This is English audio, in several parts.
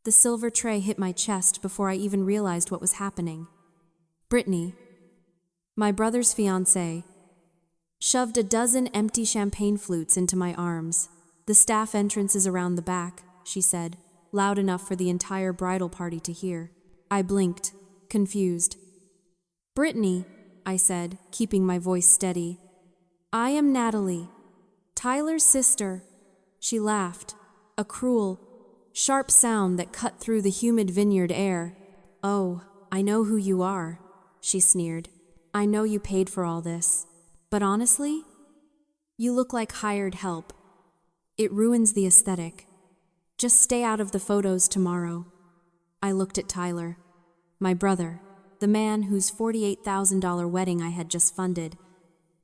The silver tray hit my chest before I even realized what was happening. Brittany, my brother's fiancée, shoved a dozen empty champagne flutes into my arms. "The staff entrance is around the back," she said, loud enough for the entire bridal party to hear. I blinked, confused. "Brittany," I said, keeping my voice steady. "I am Natalie, Tyler's sister." She laughed, a cruel, sharp sound that cut through the humid vineyard air. "Oh, I know who you are," she sneered. "I know you paid for all this. But honestly, you look like hired help. It ruins the aesthetic. Just stay out of the photos tomorrow." I looked at Tyler, my brother, the man whose $48,000 wedding I had just funded.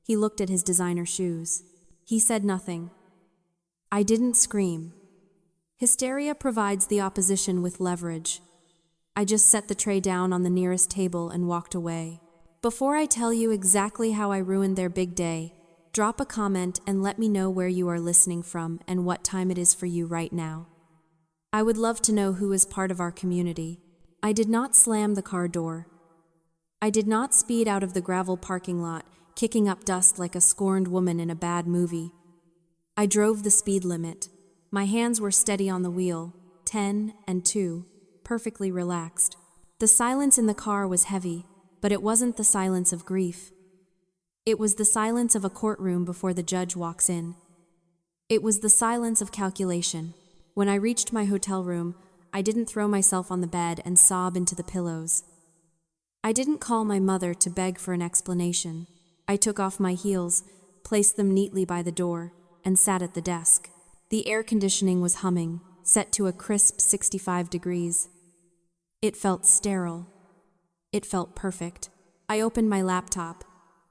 He looked at his designer shoes. He said nothing. I didn't scream. Hysteria provides the opposition with leverage. I just set the tray down on the nearest table and walked away. Before I tell you exactly how I ruined their big day, drop a comment and let me know where you are listening from and what time it is for you right now. I would love to know who is part of our community. I did not slam the car door. I did not speed out of the gravel parking lot, kicking up dust like a scorned woman in a bad movie. I drove the speed limit. My hands were steady on the wheel, 10 and 2, perfectly relaxed. The silence in the car was heavy, but it wasn't the silence of grief. It was the silence of a courtroom before the judge walks in. It was the silence of calculation. When I reached my hotel room, I didn't throw myself on the bed and sob into the pillows. I didn't call my mother to beg for an explanation. I took off my heels, placed them neatly by the door, and sat at the desk. The air conditioning was humming, set to a crisp 65 degrees. It felt sterile. It felt perfect. I opened my laptop,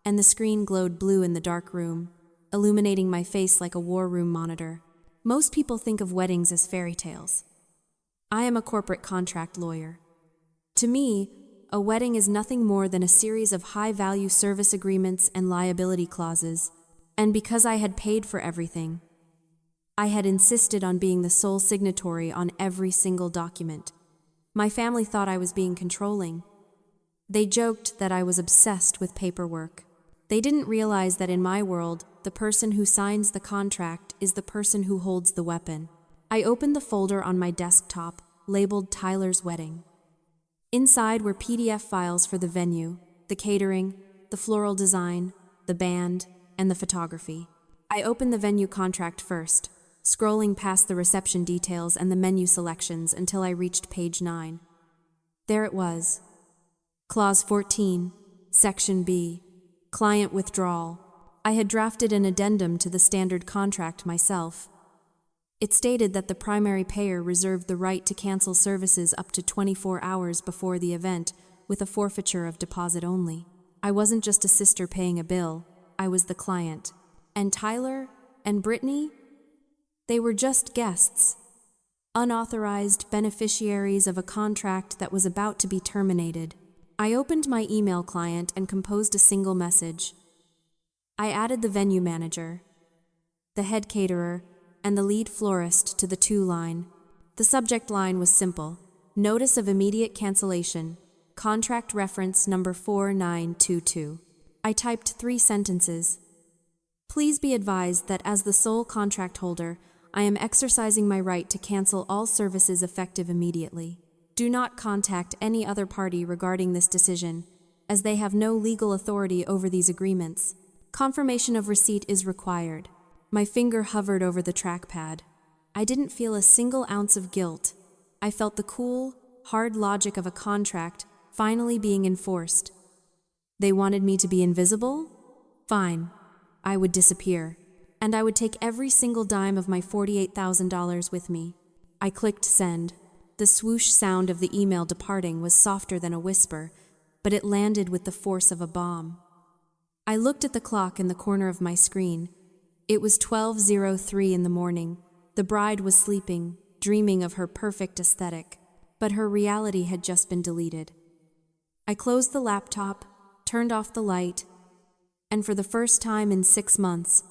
and the screen glowed blue in the dark room, illuminating my face like a war room monitor. Most people think of weddings as fairy tales. I am a corporate contract lawyer. To me, a wedding is nothing more than a series of high-value service agreements and liability clauses, and because I had paid for everything, I had insisted on being the sole signatory on every single document. My family thought I was being controlling. They joked that I was obsessed with paperwork. They didn't realize that in my world, the person who signs the contract is the person who holds the weapon. I opened the folder on my desktop, labeled Tyler's Wedding. Inside were PDF files for the venue, the catering, the floral design, the band, and the photography. I opened the venue contract first, scrolling past the reception details and the menu selections until I reached page 9. There it was. Clause 14, Section B, Client Withdrawal. I had drafted an addendum to the standard contract myself. It stated that the primary payer reserved the right to cancel services up to 24 hours before the event, with a forfeiture of deposit only. I wasn't just a sister paying a bill, I was the client. And Tyler and Brittany? They were just guests, unauthorized beneficiaries of a contract that was about to be terminated. I opened my email client and composed a single message. I added the venue manager, the head caterer, and the lead florist to the to line. The subject line was simple: Notice of immediate cancellation, contract reference number 4922. I typed 3 sentences. Please be advised that as the sole contract holder, I am exercising my right to cancel all services effective immediately. Do not contact any other party regarding this decision, as they have no legal authority over these agreements. Confirmation of receipt is required. My finger hovered over the trackpad. I didn't feel a single ounce of guilt. I felt the cool, hard logic of a contract finally being enforced. They wanted me to be invisible? Fine. I would disappear, and I would take every single dime of my $48,000 with me. I clicked send. The swoosh sound of the email departing was softer than a whisper, but it landed with the force of a bomb. I looked at the clock in the corner of my screen. It was 12:03 in the morning. The bride was sleeping, dreaming of her perfect aesthetic, but her reality had just been deleted. I closed the laptop, turned off the light, and for the first time in 6 months,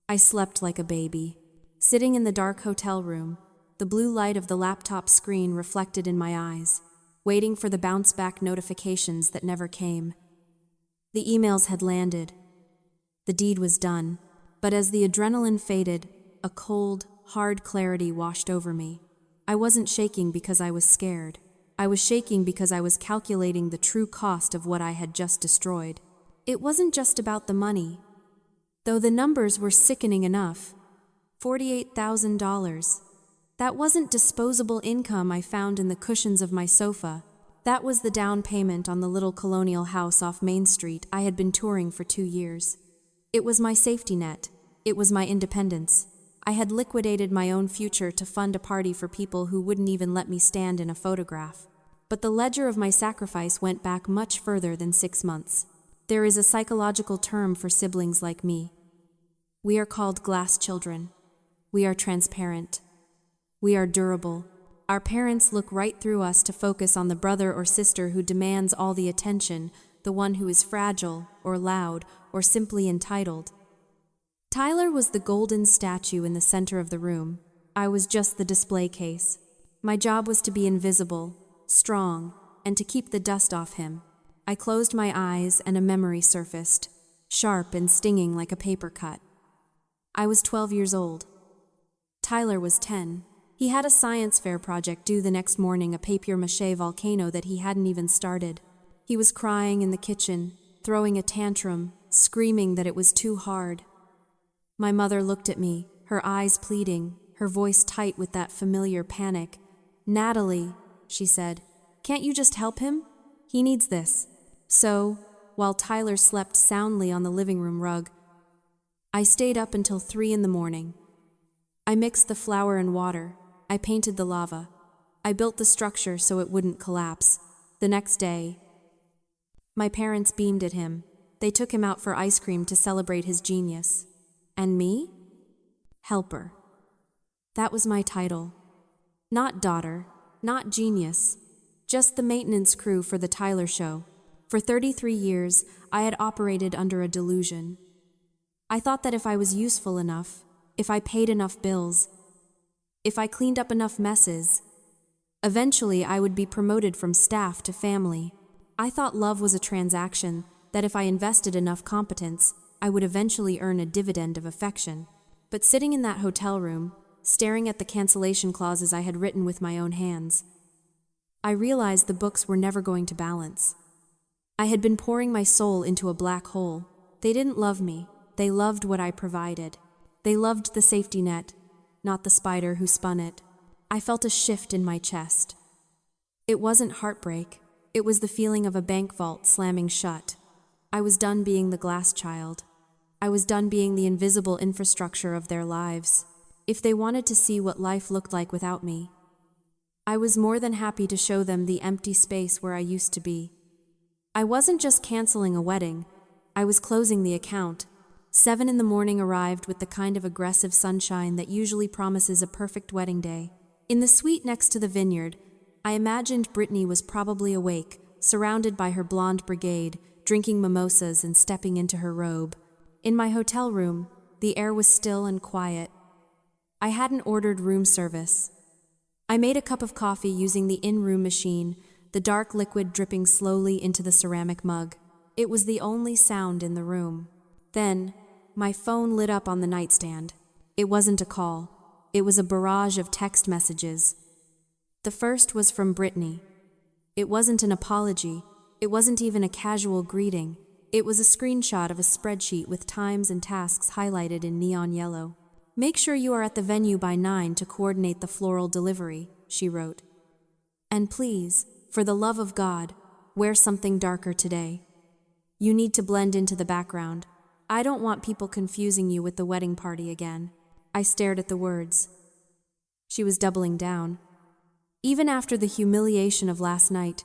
I slept like a baby. Sitting in the dark hotel room, the blue light of the laptop screen reflected in my eyes, waiting for the bounce-back notifications that never came. The emails had landed. The deed was done, but as the adrenaline faded, a cold, hard clarity washed over me. I wasn't shaking because I was scared. I was shaking because I was calculating the true cost of what I had just destroyed. It wasn't just about the money, though the numbers were sickening enough. $48,000. That wasn't disposable income I found in the cushions of my sofa. That was the down payment on the little colonial house off Main Street I had been touring for 2 years. It was my safety net. It was my independence. I had liquidated my own future to fund a party for people who wouldn't even let me stand in a photograph. But the ledger of my sacrifice went back much further than 6 months. There is a psychological term for siblings like me. We are called glass children. We are transparent. We are durable. Our parents look right through us to focus on the brother or sister who demands all the attention, the one who is fragile, or loud, or simply entitled. Tyler was the golden statue in the center of the room. I was just the display case. My job was to be invisible, strong, and to keep the dust off him. I closed my eyes and a memory surfaced, sharp and stinging like a paper cut. I was 12 years old. Tyler was 10. He had a science fair project due the next morning, a papier-mâché volcano that he hadn't even started. He was crying in the kitchen, throwing a tantrum, screaming that it was too hard. My mother looked at me, her eyes pleading, her voice tight with that familiar panic. "Natalie," she said, "can't you just help him? He needs this." So, while Tyler slept soundly on the living room rug, I stayed up until 3 in the morning. I mixed the flour and water. I painted the lava. I built the structure so it wouldn't collapse. The next day, my parents beamed at him. They took him out for ice cream to celebrate his genius. And me? Helper. That was my title. Not daughter, not genius, just the maintenance crew for the Tyler show. For 33 years, I had operated under a delusion. I thought that if I was useful enough, if I paid enough bills, if I cleaned up enough messes, eventually I would be promoted from staff to family. I thought love was a transaction, that if I invested enough competence, I would eventually earn a dividend of affection. But sitting in that hotel room, staring at the cancellation clauses I had written with my own hands, I realized the books were never going to balance. I had been pouring my soul into a black hole. They didn't love me. They loved what I provided. They loved the safety net, not the spider who spun it. I felt a shift in my chest. It wasn't heartbreak. It was the feeling of a bank vault slamming shut. I was done being the glass child. I was done being the invisible infrastructure of their lives. If they wanted to see what life looked like without me, I was more than happy to show them the empty space where I used to be. I wasn't just canceling a wedding. I was closing the account. 7 in the morning arrived with the kind of aggressive sunshine that usually promises a perfect wedding day. In the suite next to the vineyard, I imagined Brittany was probably awake, surrounded by her blonde brigade, drinking mimosas and stepping into her robe. In my hotel room, the air was still and quiet. I hadn't ordered room service. I made a cup of coffee using the in-room machine, the dark liquid dripping slowly into the ceramic mug. It was the only sound in the room. Then, my phone lit up on the nightstand. It wasn't a call. It was a barrage of text messages. The first was from Brittany. It wasn't an apology. It wasn't even a casual greeting. It was a screenshot of a spreadsheet with times and tasks highlighted in neon yellow. "Make sure you are at the venue by 9 to coordinate the floral delivery," she wrote. "And please, for the love of God, wear something darker today. You need to blend into the background. I don't want people confusing you with the wedding party again." I stared at the words. She was doubling down. Even after the humiliation of last night,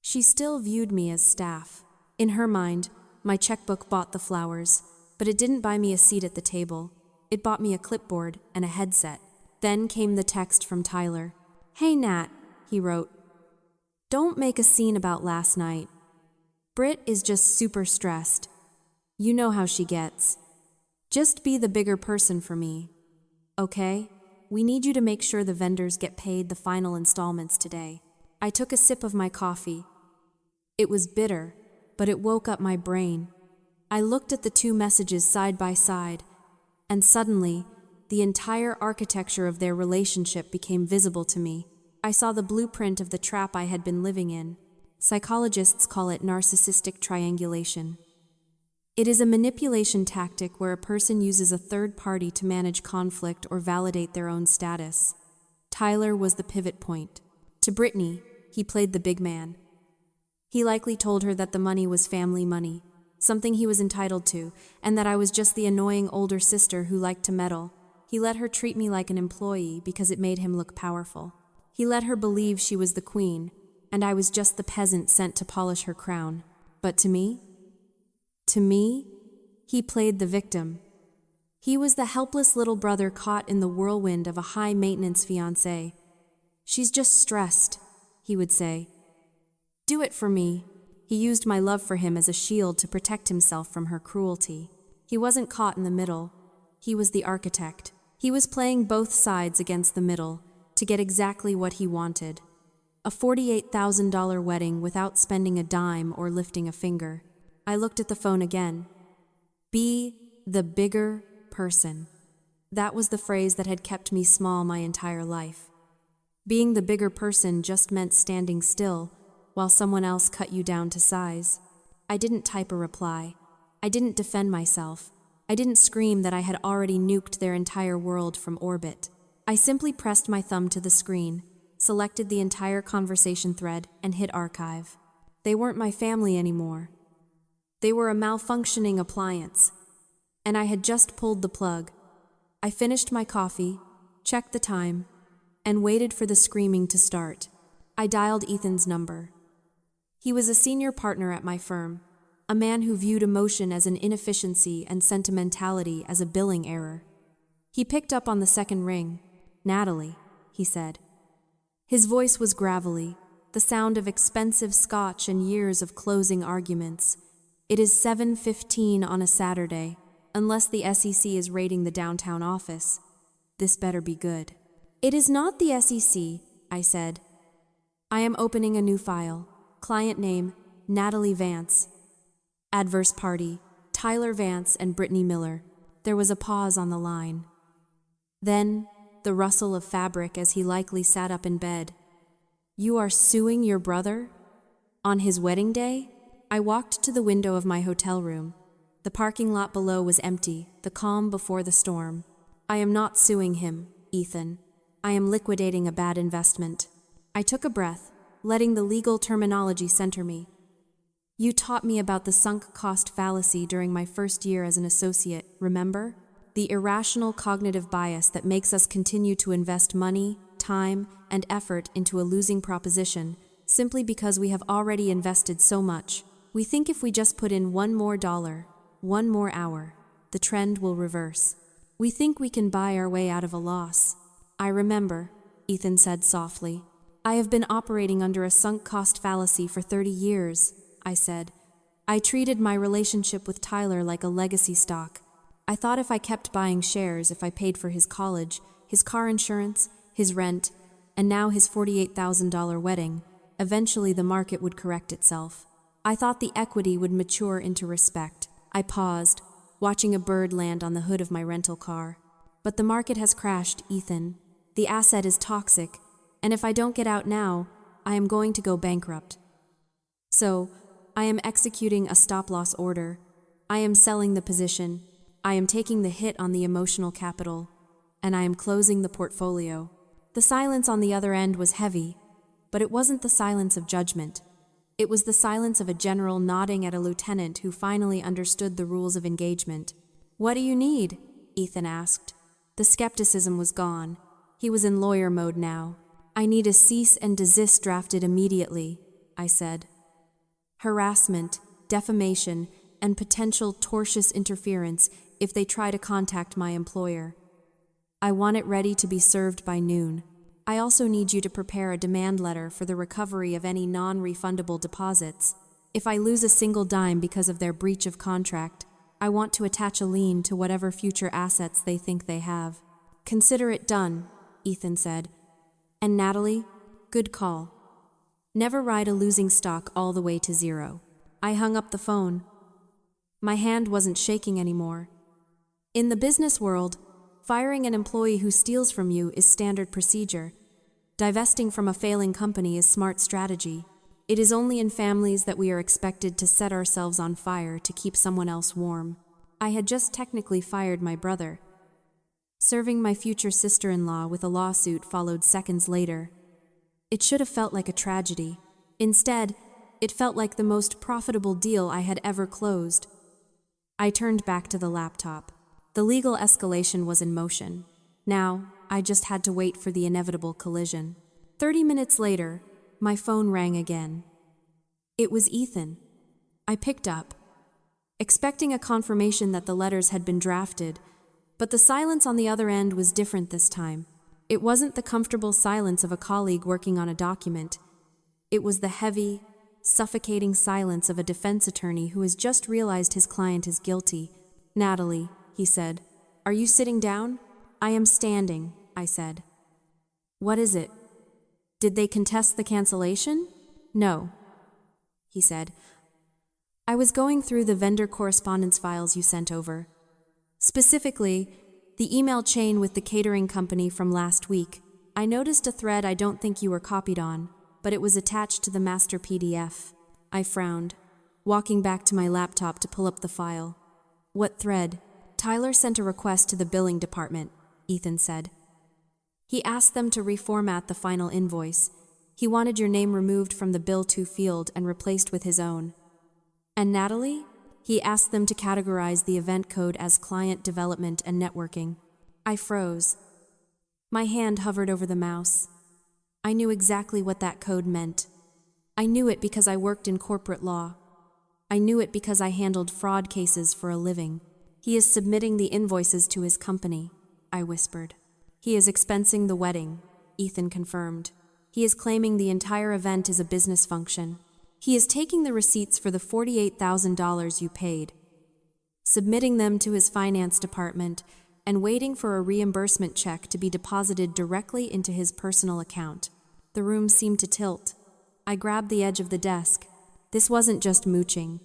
she still viewed me as staff. In her mind, my checkbook bought the flowers, but it didn't buy me a seat at the table. It bought me a clipboard and a headset. Then came the text from Tyler. "Hey Nat," he wrote. "Don't make a scene about last night. Britt is just super stressed. You know how she gets. Just be the bigger person for me. Okay?" We need you to make sure the vendors get paid the final installments today. I took a sip of my coffee. It was bitter, but it woke up my brain. I looked at the two messages side by side, and suddenly, the entire architecture of their relationship became visible to me. I saw the blueprint of the trap I had been living in. Psychologists call it narcissistic triangulation. It is a manipulation tactic where a person uses a third party to manage conflict or validate their own status. Tyler was the pivot point. To Brittany, he played the big man. He likely told her that the money was family money, something he was entitled to, and that I was just the annoying older sister who liked to meddle. He let her treat me like an employee because it made him look powerful. He let her believe she was the queen, and I was just the peasant sent to polish her crown. But to me, he played the victim. He was the helpless little brother caught in the whirlwind of a high-maintenance fiancée. "She's just stressed," he would say. "Do it for me." He used my love for him as a shield to protect himself from her cruelty. He wasn't caught in the middle. He was the architect. He was playing both sides against the middle to get exactly what he wanted. A $48,000 wedding without spending a dime or lifting a finger. I looked at the phone again. Be the bigger person. That was the phrase that had kept me small my entire life. Being the bigger person just meant standing still while someone else cut you down to size. I didn't type a reply. I didn't defend myself. I didn't scream that I had already nuked their entire world from orbit. I simply pressed my thumb to the screen, selected the entire conversation thread, and hit archive. They weren't my family anymore. They were a malfunctioning appliance, and I had just pulled the plug. I finished my coffee, checked the time, and waited for the screaming to start. I dialed Ethan's number. He was a senior partner at my firm, a man who viewed emotion as an inefficiency and sentimentality as a billing error. He picked up on the second ring. "Natalie," he said. His voice was gravelly, the sound of expensive scotch and years of closing arguments. "It is 7:15 on a Saturday, unless the SEC is raiding the downtown office. This better be good." "It is not the SEC," I said. "I am opening a new file. Client name, Natalie Vance. Adverse party, Tyler Vance and Brittany Miller." There was a pause on the line. Then, the rustle of fabric as he likely sat up in bed. "You are suing your brother? On his wedding day?" I walked to the window of my hotel room. The parking lot below was empty, the calm before the storm. "I am not suing him, Ethan. I am liquidating a bad investment." I took a breath, letting the legal terminology center me. "You taught me about the sunk cost fallacy during my first year as an associate, remember? The irrational cognitive bias that makes us continue to invest money, time, and effort into a losing proposition simply because we have already invested so much. We think if we just put in $1 more, 1 more hour, the trend will reverse. We think we can buy our way out of a loss." "I remember," Ethan said softly. "I have been operating under a sunk cost fallacy for 30 years, I said. "I treated my relationship with Tyler like a legacy stock. I thought if I kept buying shares, if I paid for his college, his car insurance, his rent, and now his $48,000 wedding, eventually the market would correct itself. I thought the equity would mature into respect." I paused, watching a bird land on the hood of my rental car. "But the market has crashed, Ethan. The asset is toxic, and if I don't get out now, I am going to go bankrupt. So, I am executing a stop-loss order. I am selling the position. I am taking the hit on the emotional capital, and I am closing the portfolio." The silence on the other end was heavy, but it wasn't the silence of judgment. It was the silence of a general nodding at a lieutenant who finally understood the rules of engagement. "What do you need?" Ethan asked. The skepticism was gone. He was in lawyer mode now. "I need a cease and desist drafted immediately," I said. "Harassment, defamation, and potential tortious interference if they try to contact my employer. I want it ready to be served by noon. I also need you to prepare a demand letter for the recovery of any non-refundable deposits. If I lose a single dime because of their breach of contract, I want to attach a lien to whatever future assets they think they have." "Consider it done," Ethan said. And Natalie, good call. Never ride a losing stock all the way to zero. I hung up the phone. My hand wasn't shaking anymore. In the business world, firing an employee who steals from you is standard procedure. Divesting from a failing company is smart strategy. It is only in families that we are expected to set ourselves on fire to keep someone else warm. I had just technically fired my brother. Serving my future sister-in-law with a lawsuit followed seconds later. It should have felt like a tragedy. Instead, it felt like the most profitable deal I had ever closed. I turned back to the laptop. The legal escalation was in motion. Now, I just had to wait for the inevitable collision. 30 minutes later, my phone rang again. It was Ethan. I picked up, expecting a confirmation that the letters had been drafted, but the silence on the other end was different this time. It wasn't the comfortable silence of a colleague working on a document. It was the heavy, suffocating silence of a defense attorney who has just realized his client is guilty. Natalie, he said, are you sitting down? I am standing, I said. What is it? Did they contest the cancellation? No, he said. I was going through the vendor correspondence files you sent over. Specifically, the email chain with the catering company from last week. I noticed a thread I don't think you were copied on, but it was attached to the master PDF. I frowned, walking back to my laptop to pull up the file. What thread? Tyler sent a request to the billing department, Ethan said. He asked them to reformat the final invoice. He wanted your name removed from the bill to field and replaced with his own. And Natalie? He asked them to categorize the event code as client development and networking. I froze. My hand hovered over the mouse. I knew exactly what that code meant. I knew it because I worked in corporate law. I knew it because I handled fraud cases for a living. He is submitting the invoices to his company, I whispered. He is expensing the wedding, Ethan confirmed. He is claiming the entire event is a business function. He is taking the receipts for the $48,000 you paid, submitting them to his finance department, and waiting for a reimbursement check to be deposited directly into his personal account. The room seemed to tilt. I grabbed the edge of the desk. This wasn't just mooching.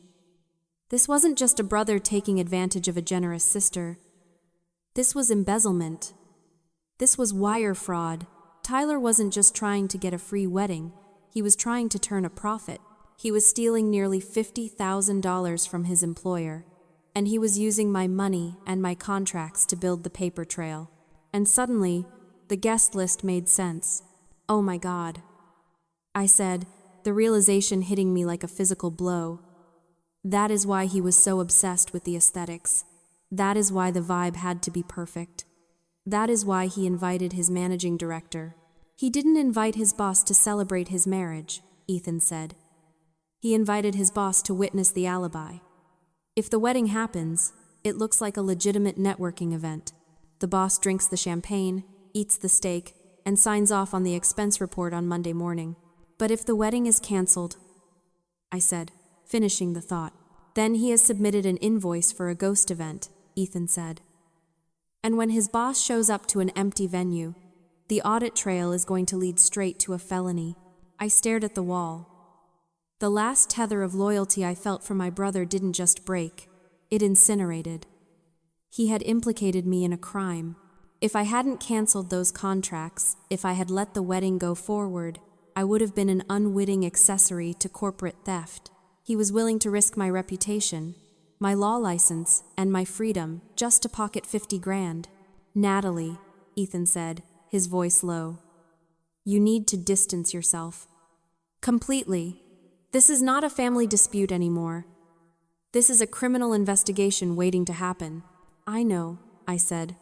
This wasn't just a brother taking advantage of a generous sister. This was embezzlement. This was wire fraud. Tyler wasn't just trying to get a free wedding. He was trying to turn a profit. He was stealing nearly $50,000 from his employer. And he was using my money and my contracts to build the paper trail. And suddenly, the guest list made sense. Oh my God, I said, the realization hitting me like a physical blow. That is why he was so obsessed with the aesthetics. That is why the vibe had to be perfect. That is why he invited his managing director. He didn't invite his boss to celebrate his marriage, Ethan said. He invited his boss to witness the alibi. If the wedding happens, it looks like a legitimate networking event. The boss drinks the champagne, eats the steak, and signs off on the expense report on Monday morning. But if the wedding is canceled, I said, finishing the thought, then he has submitted an invoice for a ghost event, Ethan said. And when his boss shows up to an empty venue, the audit trail is going to lead straight to a felony. I stared at the wall. The last tether of loyalty I felt for my brother didn't just break, it incinerated. He had implicated me in a crime. If I hadn't canceled those contracts, if I had let the wedding go forward, I would have been an unwitting accessory to corporate theft. He was willing to risk my reputation, my law license, and my freedom just to pocket 50 grand. Natalie, Ethan said, his voice low. You need to distance yourself. Completely. This is not a family dispute anymore. This is a criminal investigation waiting to happen. I know, I said.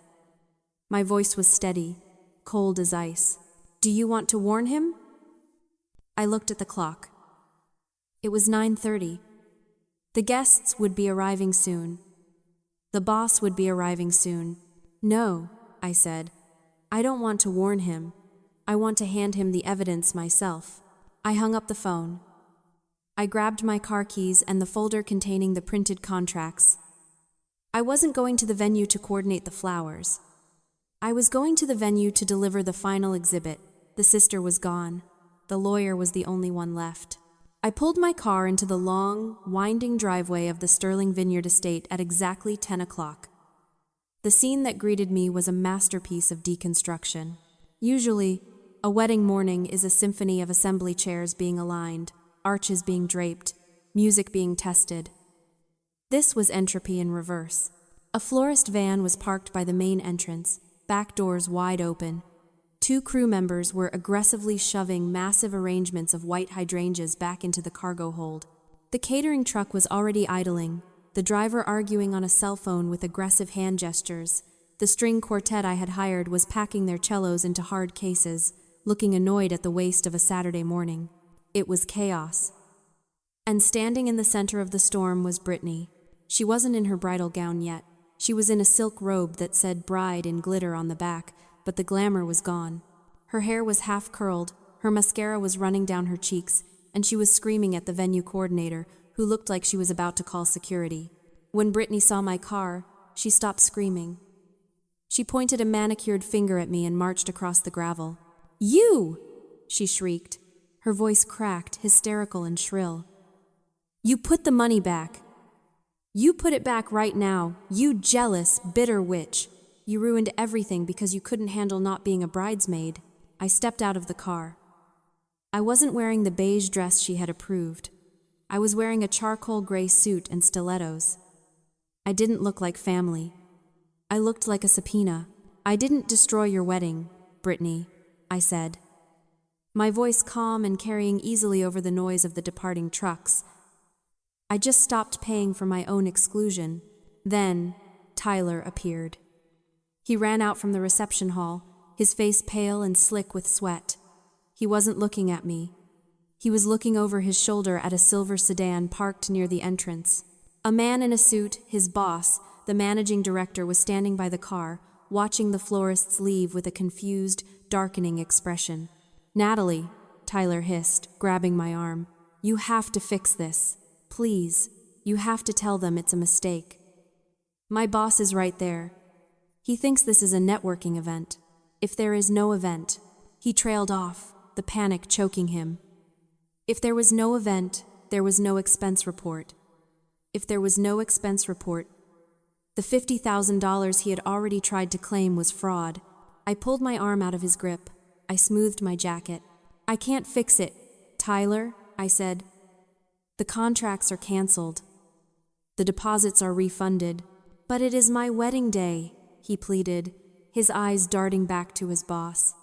My voice was steady, cold as ice. Do you want to warn him? I looked at the clock. It was 9:30. The guests would be arriving soon. The boss would be arriving soon. No, I said. I don't want to warn him. I want to hand him the evidence myself. I hung up the phone. I grabbed my car keys and the folder containing the printed contracts. I wasn't going to the venue to coordinate the flowers. I was going to the venue to deliver the final exhibit. The sister was gone. The lawyer was the only one left. I pulled my car into the long, winding driveway of the Sterling Vineyard estate at exactly 10 o'clock. The scene that greeted me was a masterpiece of deconstruction. Usually, a wedding morning is a symphony of assembly chairs being aligned, arches being draped, music being tested. This was entropy in reverse. A florist van was parked by the main entrance, back doors wide open. 2 crew members were aggressively shoving massive arrangements of white hydrangeas back into the cargo hold. The catering truck was already idling, the driver arguing on a cell phone with aggressive hand gestures. The string quartet I had hired was packing their cellos into hard cases, looking annoyed at the waste of a Saturday morning. It was chaos. And standing in the center of the storm was Brittany. She wasn't in her bridal gown yet. She was in a silk robe that said bride in glitter on the back, but the glamour was gone. Her hair was half curled, her mascara was running down her cheeks, and she was screaming at the venue coordinator, who looked like she was about to call security. When Brittany saw my car, she stopped screaming. She pointed a manicured finger at me and marched across the gravel. "You!" she shrieked. Her voice cracked, hysterical and shrill. "You put the money back. You put it back right now, you jealous, bitter witch. You ruined everything because you couldn't handle not being a bridesmaid." I stepped out of the car. I wasn't wearing the beige dress she had approved. I was wearing a charcoal gray suit and stilettos. I didn't look like family. I looked like a subpoena. "I didn't destroy your wedding, Brittany," I said. My voice calm and carrying easily over the noise of the departing trucks. "I just stopped paying for my own exclusion." Then Tyler appeared. He ran out from the reception hall, his face pale and slick with sweat. He wasn't looking at me. He was looking over his shoulder at a silver sedan parked near the entrance. A man in a suit, his boss, the managing director, was standing by the car, watching the florists leave with a confused, darkening expression. "Natalie," Tyler hissed, grabbing my arm, "you have to fix this. Please, you have to tell them it's a mistake. My boss is right there. He thinks this is a networking event. If there is no event," he trailed off, the panic choking him. If there was no event, there was no expense report. If there was no expense report, the $50,000 he had already tried to claim was fraud. I pulled my arm out of his grip. I smoothed my jacket. "I can't fix it, Tyler," I said. "The contracts are canceled. The deposits are refunded." "But it is my wedding day," he pleaded, his eyes darting back to his boss.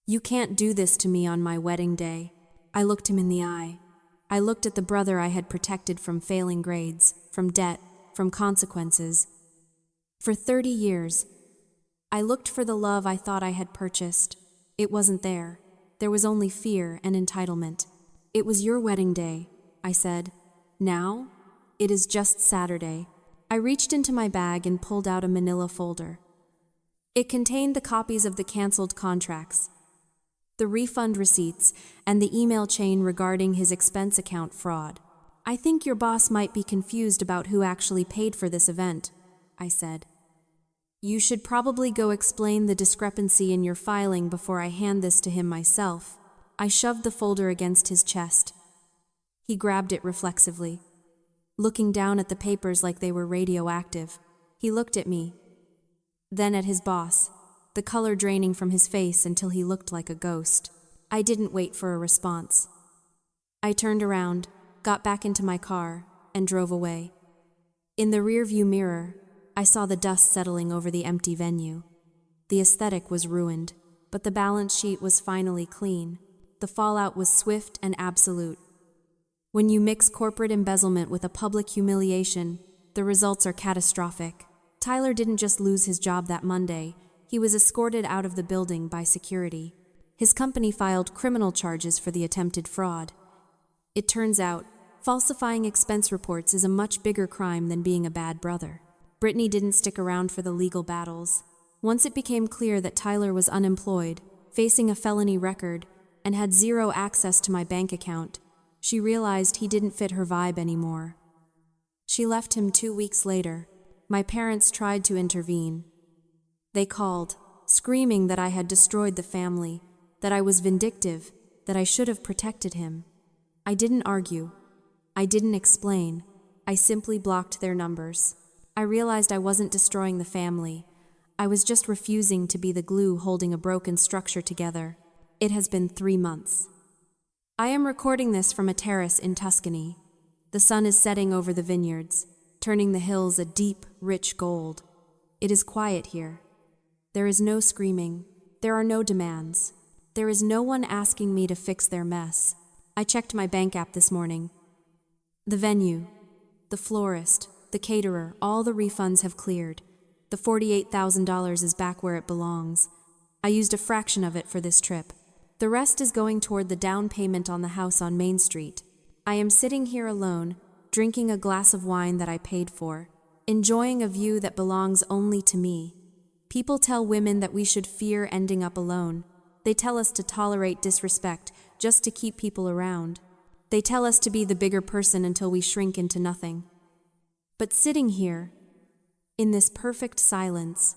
"You can't do this to me on my wedding day." I looked him in the eye. I looked at the brother I had protected from failing grades, from debt, from consequences. For 30 years, I looked for the love I thought I had purchased. It wasn't there. There was only fear and entitlement. "It was your wedding day," I said. "Now, it is just Saturday." I reached into my bag and pulled out a manila folder. It contained the copies of the canceled contracts, the refund receipts, and the email chain regarding his expense account fraud. "I think your boss might be confused about who actually paid for this event," I said. "You should probably go explain the discrepancy in your filing before I hand this to him myself." I shoved the folder against his chest. He grabbed it reflexively, looking down at the papers like they were radioactive. He looked at me, then at his boss, the color draining from his face until he looked like a ghost. I didn't wait for a response. I turned around, got back into my car, and drove away. In the rearview mirror, I saw the dust settling over the empty venue. The aesthetic was ruined, but the balance sheet was finally clean. The fallout was swift and absolute. When you mix corporate embezzlement with a public humiliation, the results are catastrophic. Tyler didn't just lose his job that Monday, he was escorted out of the building by security. His company filed criminal charges for the attempted fraud. It turns out, falsifying expense reports is a much bigger crime than being a bad brother. Brittany didn't stick around for the legal battles. Once it became clear that Tyler was unemployed, facing a felony record, and had zero access to my bank account, she realized he didn't fit her vibe anymore. She left him 2 weeks later. My parents tried to intervene. They called, screaming that I had destroyed the family, that I was vindictive, that I should have protected him. I didn't argue. I didn't explain. I simply blocked their numbers. I realized I wasn't destroying the family. I was just refusing to be the glue holding a broken structure together. It has been 3 months. I am recording this from a terrace in Tuscany. The sun is setting over the vineyards, turning the hills a deep, rich gold. It is quiet here. There is no screaming. There are no demands. There is no one asking me to fix their mess. I checked my bank app this morning. The venue, the florist, the caterer, all the refunds have cleared. The $48,000 is back where it belongs. I used a fraction of it for this trip. The rest is going toward the down payment on the house on Main Street. I am sitting here alone, drinking a glass of wine that I paid for, enjoying a view that belongs only to me. People tell women that we should fear ending up alone. They tell us to tolerate disrespect just to keep people around. They tell us to be the bigger person until we shrink into nothing. But sitting here, in this perfect silence,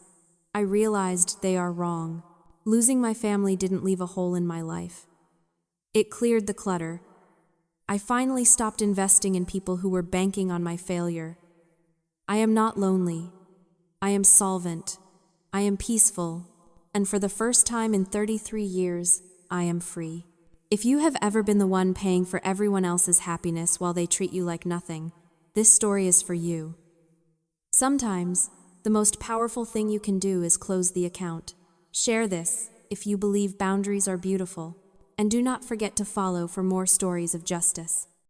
I realized they are wrong. Losing my family didn't leave a hole in my life. It cleared the clutter. I finally stopped investing in people who were banking on my failure. I am not lonely. I am solvent. I am peaceful. And for the first time in 33 years, I am free. If you have ever been the one paying for everyone else's happiness while they treat you like nothing, this story is for you. Sometimes, the most powerful thing you can do is close the account. Share this if you believe boundaries are beautiful, and do not forget to follow for more stories of justice.